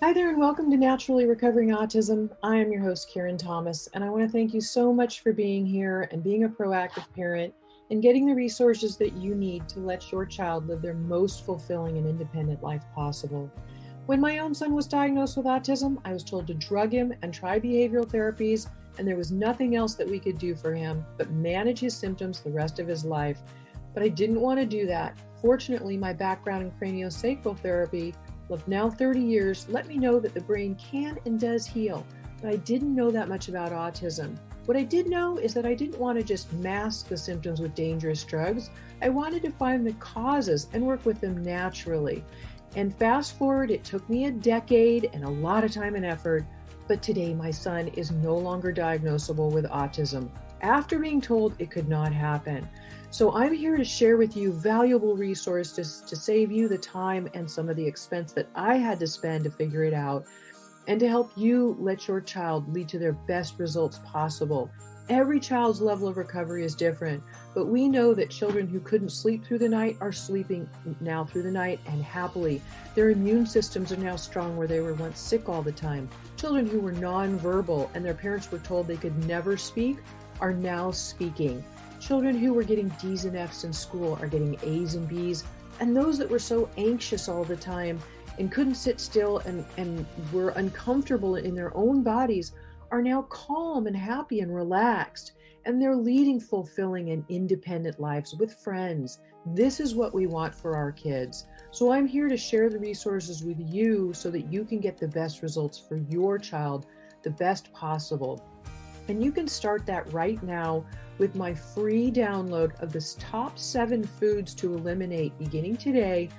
Hi there, and welcome to Naturally Recovering Autism. I am your host, Karen Thomas, and I want to thank you so much for being here and being a proactive parent and getting the resources that you need to let your child live their most fulfilling and independent life possible. When my own son was diagnosed with autism, I was told to drug him and try behavioral therapies, and there was nothing else that we could do for him but manage his symptoms the rest of his life. But I didn't want to do that. Fortunately, my background in craniosacral therapy of now 30 years let me know that the brain can and does heal, but I didn't know that much about autism. What I did know is that I didn't want to just mask the symptoms with dangerous drugs. I wanted to find the causes and work with them naturally. And fast forward, it took me a decade and a lot of time and effort, but today my son is no longer diagnosable with autism after being told it could not happen. So I'm here to share with you valuable resources to save you the time and some of the expense that I had to spend to figure it out, and to help you let your child lead to their best results possible. Every child's level of recovery is different, but we know that children who couldn't sleep through the night are sleeping now through the night and happily. Their immune systems are now strong where they were once sick all the time. Children who were nonverbal and their parents were told they could never speak are now speaking. Children who were getting D's and F's in school are getting A's and B's. And those that were so anxious all the time and couldn't sit still and were uncomfortable in their own bodies are now calm and happy and relaxed. And they're leading fulfilling and independent lives with friends. This is what we want for our kids. So I'm here to share the resources with you so that you can get the best results for your child, the best possible. And you can start that right now with my free download of the top 7 foods to eliminate beginning today,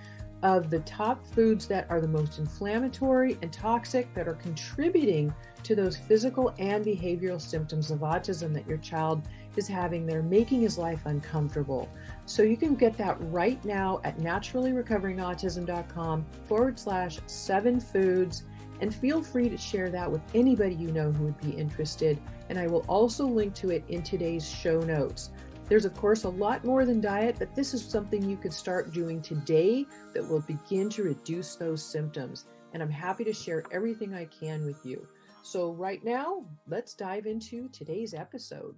of the top foods that are the most inflammatory and toxic that are contributing to those physical and behavioral symptoms of autism that your child is having. They're making his life uncomfortable. So you can get that right now at naturallyrecoveringautism.com/7 foods. And feel free to share that with anybody you know who would be interested. And I will also link to it in today's show notes. There's, of course, a lot more than diet, but this is something you could start doing today that will begin to reduce those symptoms. And I'm happy to share everything I can with you. So right now, let's dive into today's episode.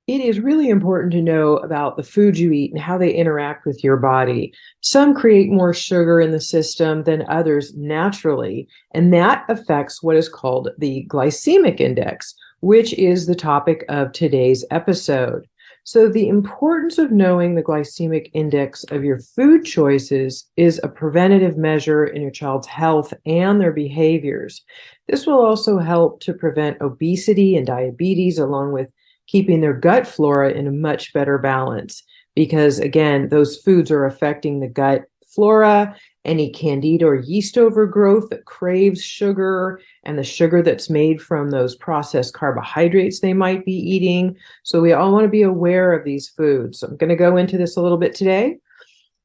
It is really important to know about the foods you eat and how they interact with your body. Some create more sugar in the system than others naturally, and that affects what is called the glycemic index, which is the topic of today's episode. So the importance of knowing the glycemic index of your food choices is a preventative measure in your child's health and their behaviors. This will also help to prevent obesity and diabetes, along with keeping their gut flora in a much better balance, because again, those foods are affecting the gut flora, any candida or yeast overgrowth that craves sugar, and the sugar that's made from those processed carbohydrates they might be eating. So we all want to be aware of these foods. So I'm going to go into this a little bit today.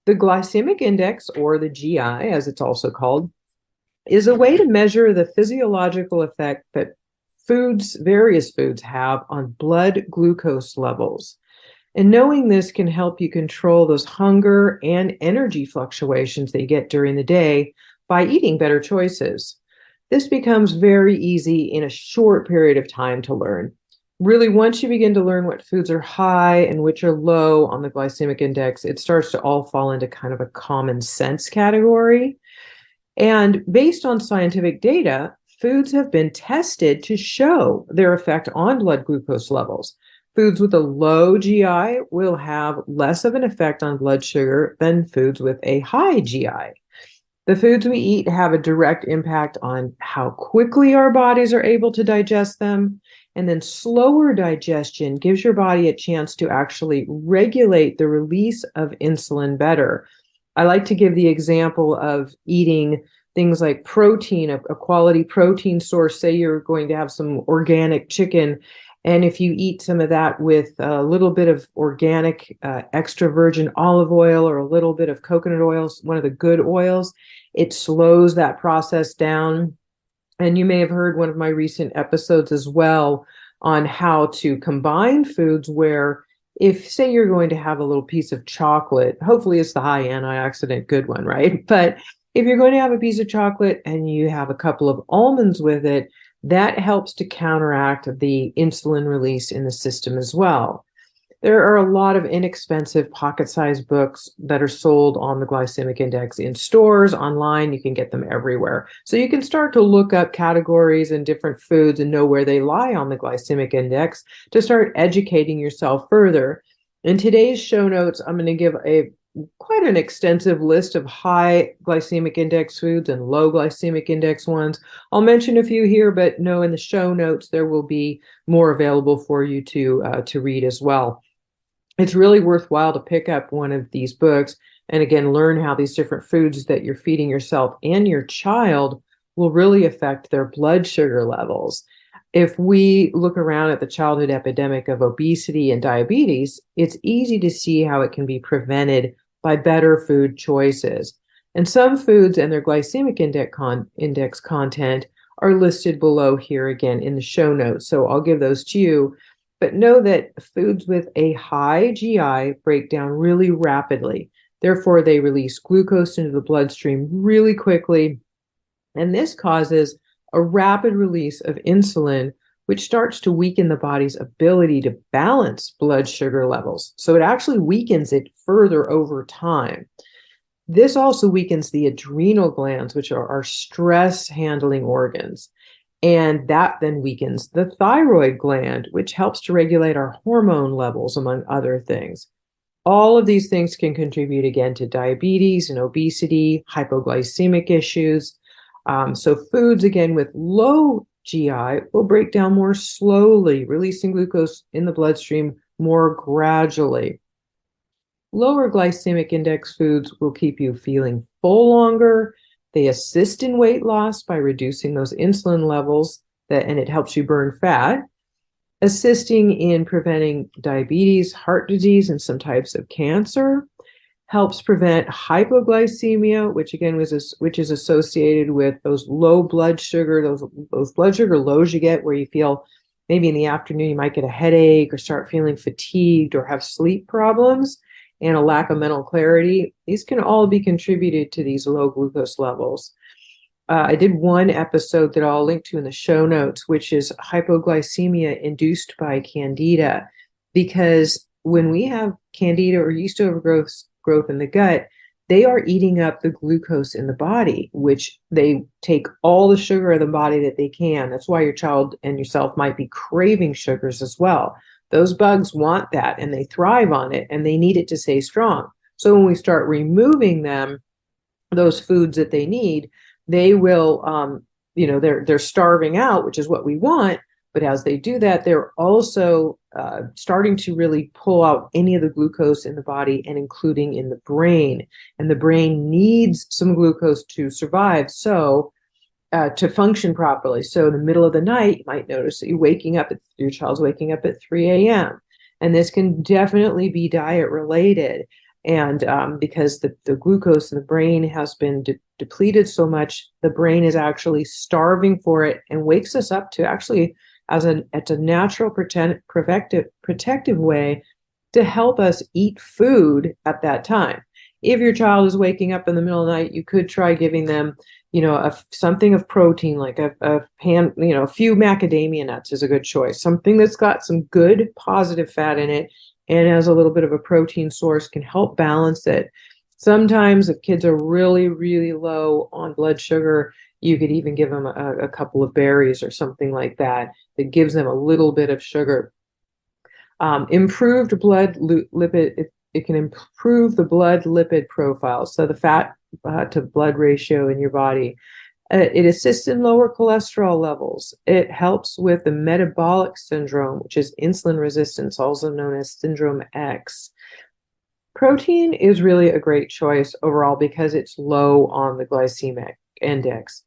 The glycemic index, or the GI as it's also called, is a way to measure the physiological effect that various foods have on blood glucose levels. And knowing this can help you control those hunger and energy fluctuations that you get during the day by eating better choices. This becomes very easy in a short period of time to learn. Really, once you begin to learn what foods are high and which are low on the glycemic index, it starts to all fall into kind of a common sense category. And based on scientific data, foods have been tested to show their effect on blood glucose levels. Foods with a low GI will have less of an effect on blood sugar than foods with a high GI. The foods we eat have a direct impact on how quickly our bodies are able to digest them. And then slower digestion gives your body a chance to actually regulate the release of insulin better. I like to give the example of eating things like protein, a quality protein source. Say you're going to have some organic chicken, and if you eat some of that with a little bit of organic extra virgin olive oil or a little bit of coconut oil, one of the good oils, it slows that process down. And you may have heard one of my recent episodes as well on how to combine foods where, if say you're going to have a little piece of chocolate, hopefully it's the high antioxidant good one, right? But If you're going to have a piece of chocolate and you have a couple of almonds with it, that helps to counteract the insulin release in the system as well. There are a lot of inexpensive pocket-sized books that are sold on the glycemic index in stores, online. You can get them everywhere. So you can start to look up categories and different foods and know where they lie on the glycemic index to start educating yourself further. In today's show notes, I'm going to give quite an extensive list of high glycemic index foods and low glycemic index ones. I'll mention a few here, but no, in the show notes, there will be more available for you to read as well. It's really worthwhile to pick up one of these books and again, learn how these different foods that you're feeding yourself and your child will really affect their blood sugar levels. If we look around at the childhood epidemic of obesity and diabetes, it's easy to see how it can be prevented by better food choices. And some foods and their glycemic index content are listed below here again in the show notes. So I'll give those to you. But know that foods with a high GI break down really rapidly. Therefore, they release glucose into the bloodstream really quickly. And this causes a rapid release of insulin, which starts to weaken the body's ability to balance blood sugar levels. So it actually weakens it further over time. This also weakens the adrenal glands, which are our stress handling organs. And that then weakens the thyroid gland, which helps to regulate our hormone levels, among other things. All of these things can contribute again to diabetes and obesity, hypoglycemic issues. So foods, again, with low GI will break down more slowly, releasing glucose in the bloodstream more gradually. Lower glycemic index foods will keep you feeling full longer. They assist in weight loss by reducing those insulin levels, and it helps you burn fat, assisting in preventing diabetes, heart disease, and some types of cancer, helps prevent hypoglycemia, which again which is associated with those low blood sugar, those blood sugar lows you get where you feel maybe in the afternoon you might get a headache or start feeling fatigued or have sleep problems and a lack of mental clarity. These can all be contributed to these low glucose levels. I did one episode that I'll link to in the show notes, which is hypoglycemia induced by candida, because when we have candida or yeast overgrowth in the gut, they are eating up the glucose in the body, which they take all the sugar of the body that they can. That's why your child and yourself might be craving sugars as well. Those bugs want that and they thrive on it and they need it to stay strong. So when we start removing them, those foods that they need, they will, they're starving out, which is what we want. But as they do that, they're also starting to really pull out any of the glucose in the body and including in the brain. And the brain needs some glucose to survive, so to function properly. So in the middle of the night, you might notice that your child's waking up at 3 a.m. And this can definitely be diet related. And because the glucose in the brain has been depleted so much, the brain is actually starving for it and wakes us up to actually as a natural protective way to help us eat food at that time. If your child is waking up in the middle of the night, you could try giving them, something of protein, like a few macadamia nuts is a good choice. Something that's got some good positive fat in it and as a little bit of a protein source can help balance it. Sometimes if kids are really, really low on blood sugar, you could even give them a couple of berries or something like that gives them a little bit of sugar. Improved blood lipid, it can improve the blood lipid profile, so the fat to blood ratio in your body. It assists in lower cholesterol levels. It helps with the metabolic syndrome, which is insulin resistance, also known as syndrome X. Protein is really a great choice overall because it's low on the glycemic index.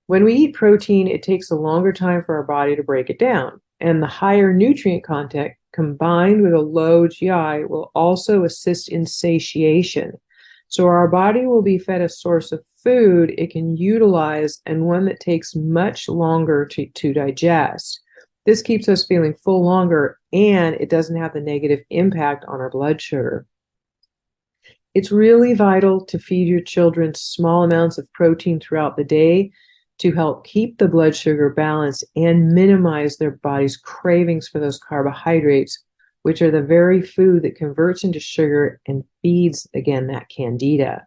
When we eat protein, it takes a longer time for our body to break it down, and the higher nutrient content combined with a low GI will also assist in satiation. So our body will be fed a source of food it can utilize and one that takes much longer to digest. This keeps us feeling full longer and it doesn't have the negative impact on our blood sugar. It's really vital to feed your children small amounts of protein throughout the day to help keep the blood sugar balanced and minimize their body's cravings for those carbohydrates, which are the very food that converts into sugar and feeds, again, that candida.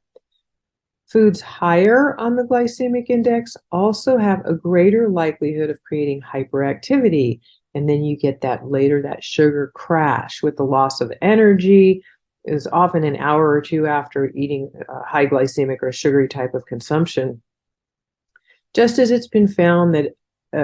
Foods higher on the glycemic index also have a greater likelihood of creating hyperactivity. And then you get that later, that sugar crash with the loss of energy, is often an hour or two after eating a high glycemic or sugary type of consumption. Just as it's been found that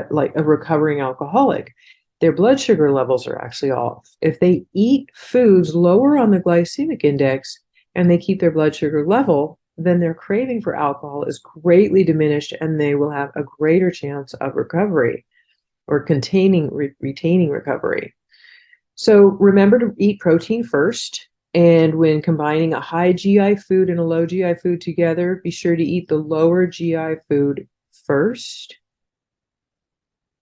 like a recovering alcoholic, their blood sugar levels are actually off. If they eat foods lower on the glycemic index and they keep their blood sugar level, then their craving for alcohol is greatly diminished and they will have a greater chance of recovery or retaining recovery. So remember to eat protein first. And when combining a high GI food and a low GI food together, be sure to eat the lower GI food first.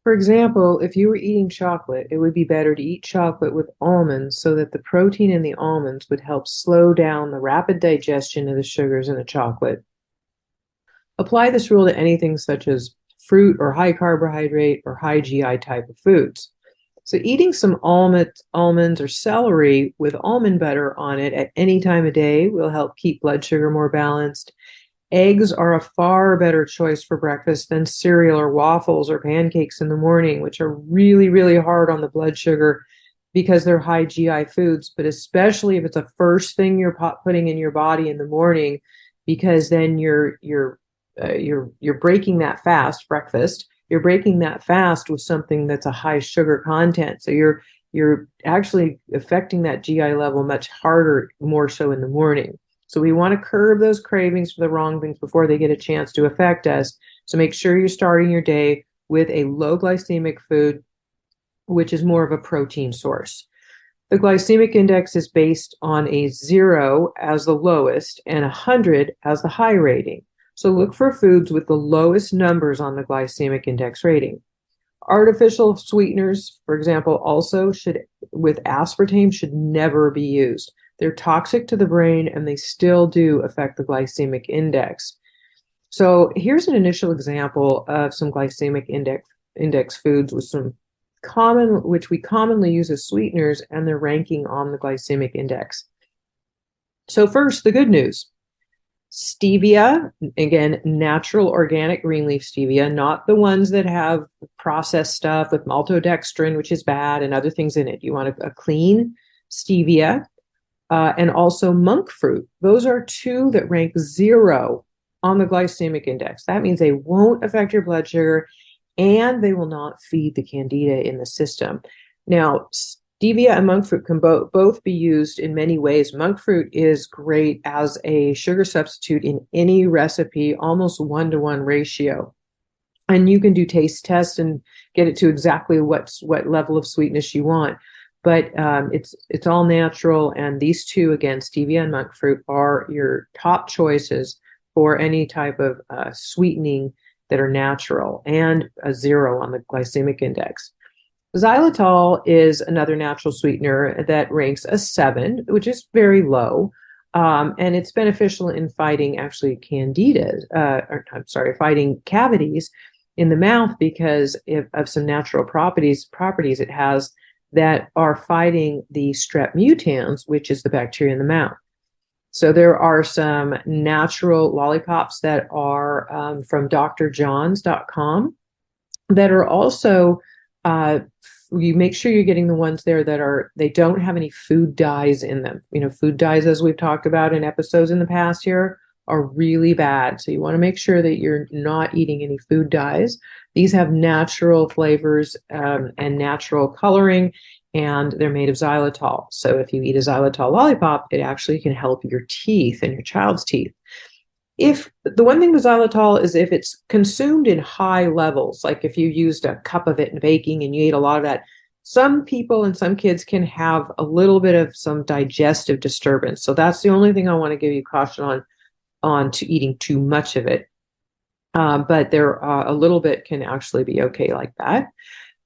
For example, if you were eating chocolate, it would be better to eat chocolate with almonds so that the protein in the almonds would help slow down the rapid digestion of the sugars in the chocolate. Apply this rule to anything such as fruit or high carbohydrate or high GI type of foods. So eating some almonds or celery with almond butter on it at any time of day will help keep blood sugar more balanced. Eggs are a far better choice for breakfast than cereal or waffles or pancakes in the morning, which are really, really hard on the blood sugar because they're high GI foods, but especially if it's the first thing you're putting in your body in the morning, because then you're breaking that fast, breakfast. You're breaking that fast with something that's a high sugar content. So you're actually affecting that GI level much harder, more so in the morning. So we want to curb those cravings for the wrong things before they get a chance to affect us. So make sure you're starting your day with a low glycemic food, which is more of a protein source. The glycemic index is based on a 0 as the lowest and 100 as the high rating. So look for foods with the lowest numbers on the glycemic index rating. Artificial sweeteners, for example, also with aspartame should never be used. They're toxic to the brain and they still do affect the glycemic index. So here's an initial example of some glycemic index foods with some which we commonly use as sweeteners, and their ranking on the glycemic index. So first, the good news. Stevia, again, natural organic green leaf stevia, not the ones that have processed stuff with maltodextrin, which is bad, and other things in it. You want a clean stevia, and also monk fruit. Those are two that rank 0 on the glycemic index. That means they won't affect your blood sugar and they will not feed the candida in the system. Now, stevia and monk fruit can both be used in many ways. Monk fruit is great as a sugar substitute in any recipe, almost 1-to-1 ratio. And you can do taste tests and get it to exactly what level of sweetness you want. But it's all natural. And these two, again, stevia and monk fruit, are your top choices for any type of sweetening that are natural, and a 0 on the glycemic index. Xylitol is another natural sweetener that ranks a 7, which is very low. And it's beneficial in fighting actually fighting cavities in the mouth because of some natural properties it has that are fighting the strep mutans, which is the bacteria in the mouth. So there are some natural lollipops that are from drjohns.com that are also, you make sure you're getting the ones there that they don't have any food dyes in them. You know, food dyes, as we've talked about in episodes in the past here, are really bad. So you want to make sure that you're not eating any food dyes. These have natural flavors and natural coloring, and they're made of xylitol. So if you eat a xylitol lollipop, it actually can help your teeth and your child's teeth. If the one thing with xylitol is if it's consumed in high levels, like if you used a cup of it in baking and you ate a lot of that, some people and some kids can have a little bit of some digestive disturbance. So that's the only thing I want to give you caution on to eating too much of it. But there a little bit can actually be okay like that.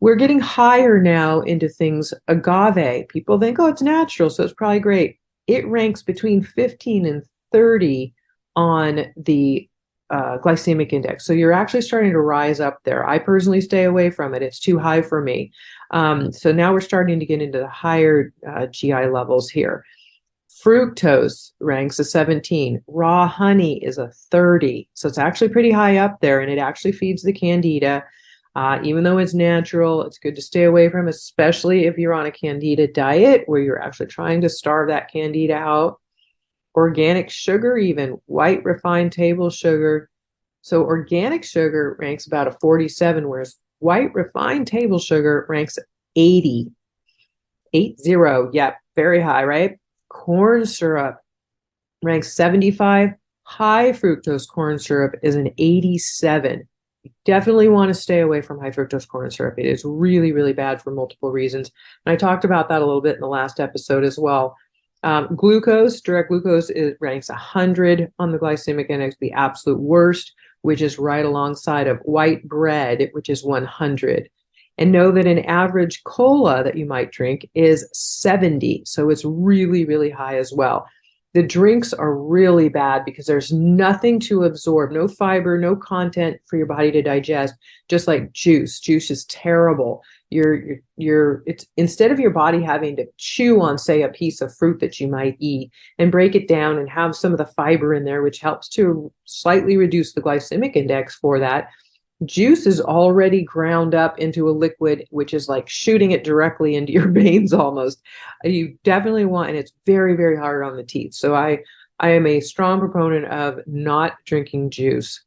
We're getting higher now into things, agave. People think, oh, it's natural, so it's probably great. it ranks between 15 and 30 on the glycemic index. So you're actually starting to rise up there. I personally stay away from it. It's too high for me. So now we're starting to get into the higher GI levels here. Fructose ranks a 17. Raw honey is a 30. So it's actually pretty high up there, and it actually feeds the candida. Even though it's natural, it's good to stay away from, especially if you're on a candida diet where you're actually trying to starve that candida out. Organic sugar, even white refined table sugar. So organic sugar ranks about a 47, whereas white refined table sugar ranks 80. 80, yep, very high, right? Corn syrup ranks 75. High fructose corn syrup is an 87. You definitely want to stay away from high fructose corn syrup. It is really, really bad for multiple reasons. And I talked about that a little bit in the last episode as well. Glucose, direct glucose, ranks 100 on the glycemic index, the absolute worst, which is right alongside of white bread, which is 100. And know that an average cola that you might drink is 70. So it's really, really high as well. The drinks are really bad because there's nothing to absorb, no fiber, no content for your body to digest, just like juice. Juice is terrible. It's instead of your body having to chew on, say, a piece of fruit that you might eat and break it down and have some of the fiber in there, which helps to slightly reduce the glycemic index for that. Juice is already ground up into a liquid, which is like shooting it directly into your veins almost. You definitely want, and it's very, very hard on the teeth. So I am a strong proponent of not drinking juice.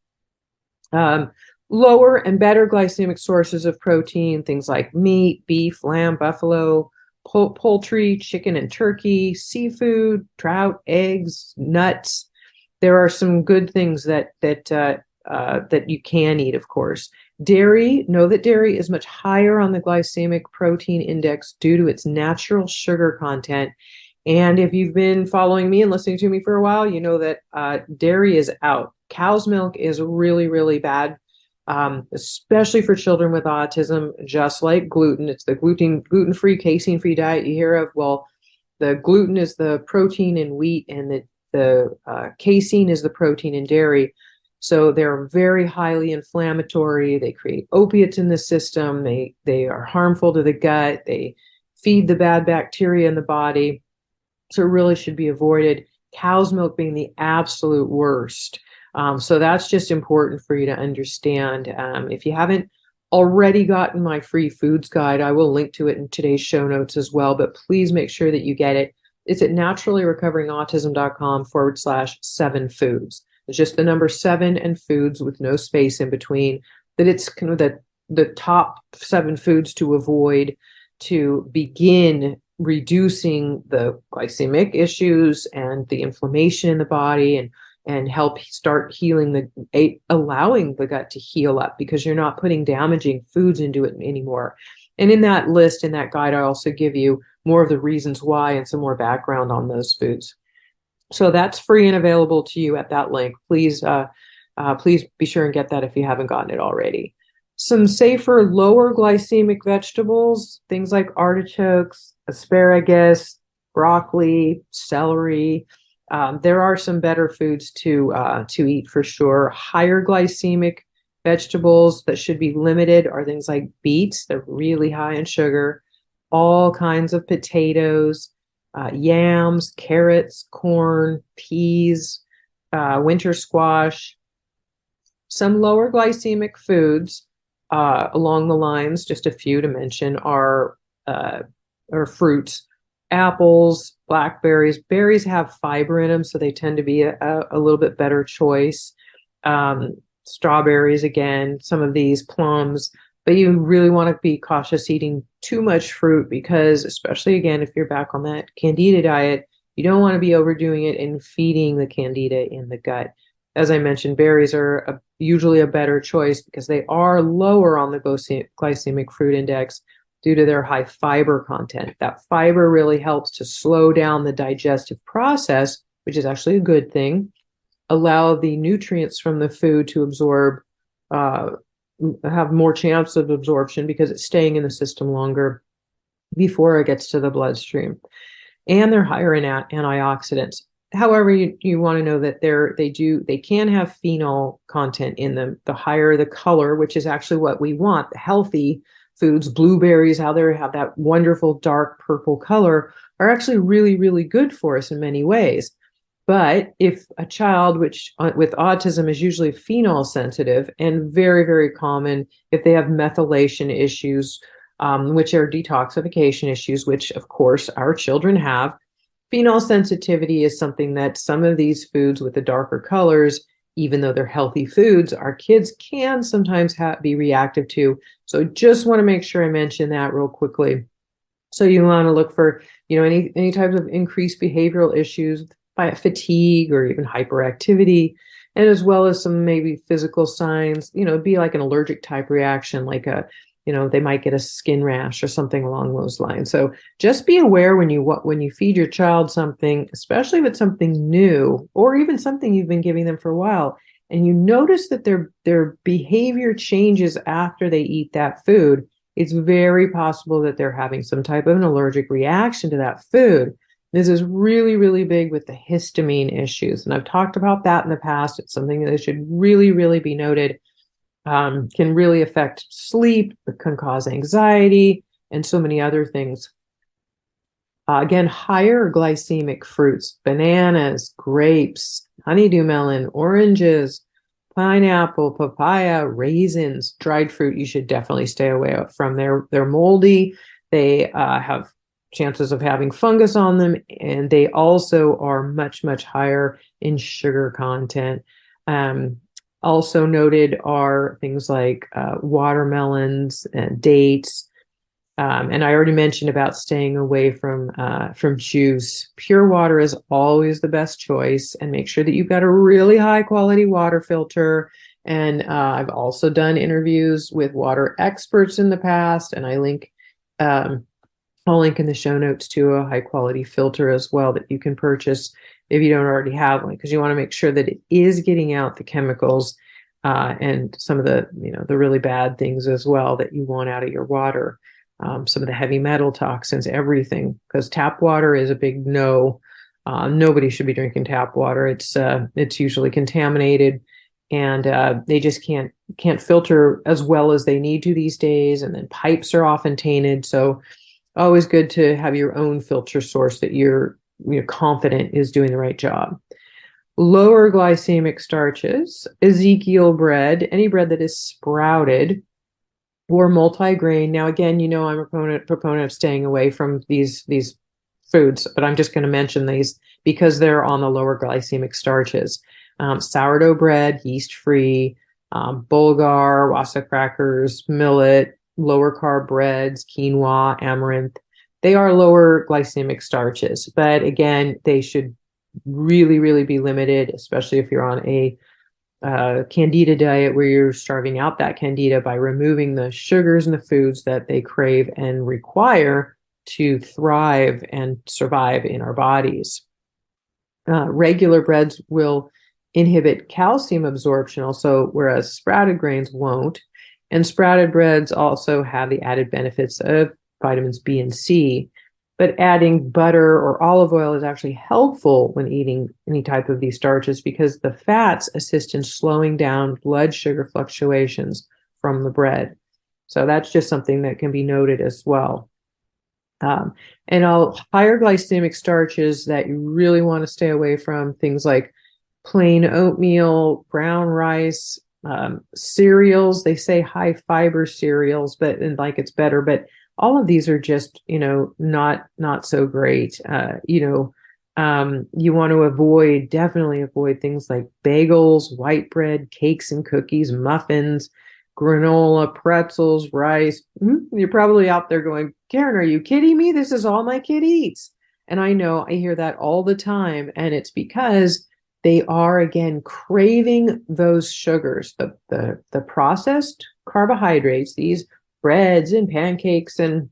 Lower and better glycemic sources of protein, things like meat, beef, lamb, buffalo, poultry, chicken and turkey, seafood, trout, eggs, nuts. There are some good things that you can eat, of course. Dairy, know that dairy is much higher on the glycemic protein index due to its natural sugar content. And if you've been following me and listening to me for a while, you know that dairy is out. Cow's milk is really, really bad, especially for children with autism, just like gluten. It's the gluten-free, casein-free diet you hear of. Well, the gluten is the protein in wheat, and the casein is the protein in dairy. So they're very highly inflammatory. They create opiates in the system. They are harmful to the gut. They feed the bad bacteria in the body. So it really should be avoided. Cow's milk being the absolute worst. So that's just important for you to understand. If you haven't already gotten my free foods guide, I will link to it in today's show notes as well, but please make sure that you get it. It's at naturallyrecoveringautism.com/7foods. It's just the number 7 and foods with no space in between. That it's kind of the top 7 foods to avoid to begin reducing the glycemic issues and the inflammation in the body, and help start healing allowing the gut to heal up, because you're not putting damaging foods into it anymore. And in that list, in that guide, I also give you more of the reasons why and some more background on those foods. So that's free and available to you at that link. Please be sure and get that if you haven't gotten it already. Some safer, lower glycemic vegetables, things like artichokes, asparagus, broccoli, celery. There are some better foods to eat for sure. Higher glycemic vegetables that should be limited are things like beets. They're really high in sugar. All kinds of potatoes. Yams, carrots, corn, peas, winter squash. Some lower glycemic foods along the lines, just a few to mention, are fruits, apples, blackberries. Berries have fiber in them, so they tend to be a little bit better choice. Strawberries, again, some of these, plums. But you really want to be cautious eating too much fruit, because especially, again, if you're back on that candida diet, you don't want to be overdoing it and feeding the candida in the gut. As I mentioned, berries are usually a better choice because they are lower on the glycemic fruit index due to their high fiber content. That fiber really helps to slow down the digestive process, which is actually a good thing, allow the nutrients from the food to absorb, have more chance of absorption because it's staying in the system longer before it gets to the bloodstream. and they're higher in antioxidants. However, you want to know that they can have phenol content in them. The higher the color, which is actually what we want, the healthy foods, blueberries, how they have that wonderful dark purple color, are actually really, really good for us in many ways. But if a child with autism is usually phenol sensitive and very, very common if they have methylation issues, which are detoxification issues, which of course our children have. Phenol sensitivity is something that some of these foods with the darker colors, even though they're healthy foods, our kids can sometimes be reactive to. So just want to make sure I mention that real quickly. So you want to look for, any types of increased behavioral issues, by fatigue or even hyperactivity, and as well as some maybe physical signs, be like an allergic type reaction, like they might get a skin rash or something along those lines. So just be aware when you feed your child something, especially if it's something new or even something you've been giving them for a while, and you notice that their behavior changes after they eat that food, it's very possible that they're having some type of an allergic reaction to that food. This is really, really big with the histamine issues. And I've talked about that in the past. It's something that should really, really be noted. Can really affect sleep, can cause anxiety, and so many other things. Again, higher glycemic fruits, bananas, grapes, honeydew melon, oranges, pineapple, papaya, raisins, dried fruit, you should definitely stay away from. They're moldy. They have chances of having fungus on them, and they also are much, much higher in sugar content. Also noted are things like watermelons and dates. And I already mentioned about staying away from juice. Pure water is always the best choice, and make sure that you've got a really high quality water filter. And I've also done interviews with water experts in the past, and I'll link in the show notes to a high quality filter as well that you can purchase if you don't already have one, because you want to make sure that it is getting out the chemicals and some of the really bad things as well that you want out of your water. Some of the heavy metal toxins, everything, because tap water is a big no. Nobody should be drinking tap water. It's usually contaminated, and they just can't filter as well as they need to these days. And then pipes are often tainted. So always good to have your own filter source that you're confident is doing the right job. Lower glycemic starches, Ezekiel bread, any bread that is sprouted or multigrain. Now, again, I'm a proponent of staying away from these foods, but I'm just going to mention these because they're on the lower glycemic starches. Sourdough bread, yeast-free, bulgur, wasa crackers, millet, lower carb breads, quinoa, amaranth. They are lower glycemic starches, but again, they should really, really be limited, especially if you're on a candida diet where you're starving out that candida by removing the sugars and the foods that they crave and require to thrive and survive in our bodies. Regular breads will inhibit calcium absorption also, whereas sprouted grains won't. And sprouted breads also have the added benefits of vitamins B and C. But adding butter or olive oil is actually helpful when eating any type of these starches because the fats assist in slowing down blood sugar fluctuations from the bread. So that's just something that can be noted as well. And higher glycemic starches that you really want to stay away from, things like plain oatmeal, brown rice, cereals. They say high fiber cereals, it's better, but all of these are just, not so great. You want to definitely avoid things like bagels, white bread, cakes and cookies, muffins, granola, pretzels, rice. You're probably out there going, Karen, are you kidding me? This is all my kid eats. And I know I hear that all the time. And it's because they are, again, craving those sugars, the processed carbohydrates, these breads and pancakes and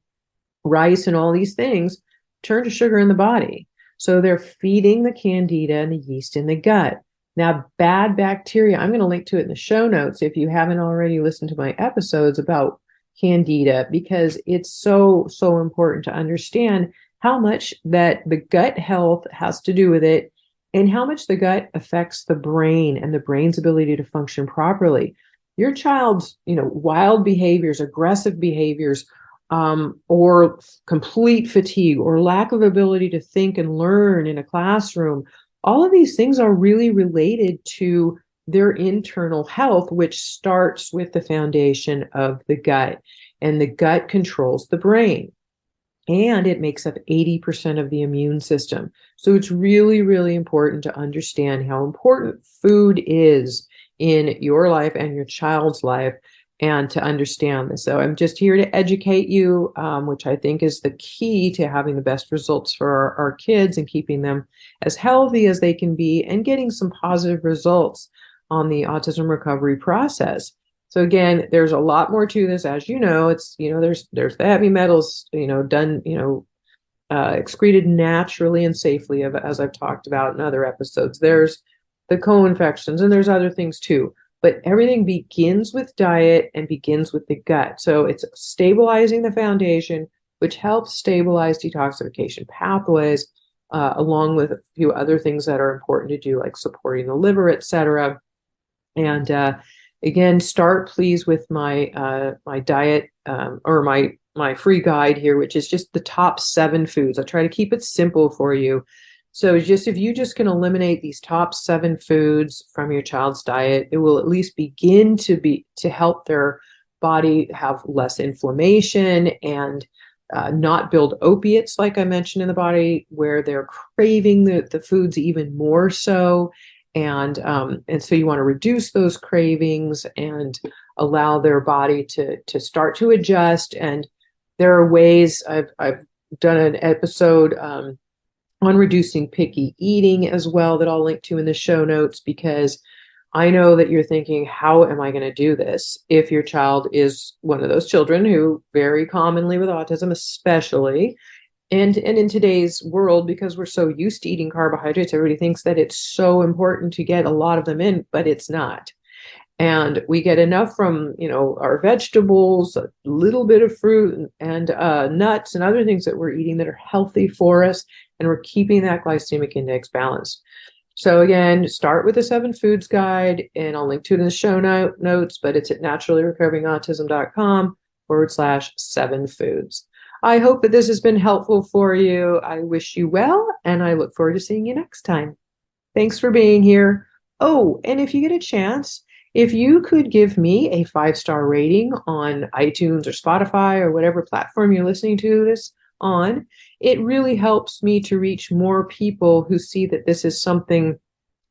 rice and all these things turn to sugar in the body. So they're feeding the candida and the yeast in the gut. Now, bad bacteria, I'm going to link to it in the show notes if you haven't already listened to my episodes about candida, because it's so, so important to understand how much that the gut health has to do with it, and how much the gut affects the brain and the brain's ability to function properly. Your child's, wild behaviors, aggressive behaviors, or complete fatigue or lack of ability to think and learn in a classroom, all of these things are really related to their internal health, which starts with the foundation of the gut. And the gut controls the brain, and it makes up 80% of the immune system. So it's really, really important to understand how important food is in your life and your child's life, and to understand this. So I'm just here to educate you, which I think is the key to having the best results for our kids and keeping them as healthy as they can be and getting some positive results on the autism recovery process. So again, there's a lot more to this, as you know. It's, there's the heavy metals, done, excreted naturally and safely, as I've talked about in other episodes. There's the co-infections, and there's other things too. But everything begins with diet and begins with the gut. So it's stabilizing the foundation, which helps stabilize detoxification pathways, along with a few other things that are important to do, like supporting the liver, etc. And again, start please with my my diet, or my free guide here, which is just the top 7 foods. I try to keep it simple for you. So if you just can eliminate these top 7 foods from your child's diet, it will at least begin to help their body have less inflammation and not build opiates, like I mentioned, in the body, where they're craving the foods even more so. And so you want to reduce those cravings and allow their body to start to adjust. And there are ways. I've done an episode on reducing picky eating as well, that I'll link to in the show notes, because I know that you're thinking, how am I going to do this if your child is one of those children who, very commonly with autism especially, and in today's world, because we're so used to eating carbohydrates, everybody thinks that it's so important to get a lot of them in, but it's not. And we get enough from, our vegetables, a little bit of fruit and nuts and other things that we're eating that are healthy for us, and we're keeping that glycemic index balanced. So again, start with the 7 foods guide, and I'll link to it in the show notes, but it's at naturallyrecoveringautism.com/7 foods. I hope that this has been helpful for you. I wish you well, and I look forward to seeing you next time. Thanks for being here. Oh, and if you get a chance, if you could give me a 5-star rating on iTunes or Spotify or whatever platform you're listening to this on, it really helps me to reach more people who see that this is something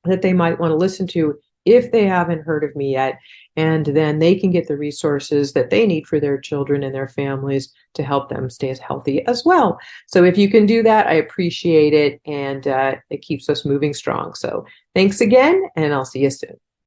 that they might want to listen to if they haven't heard of me yet. And then they can get the resources that they need for their children and their families to help them stay as healthy as well. So if you can do that, I appreciate it. And it keeps us moving strong. So thanks again, and I'll see you soon.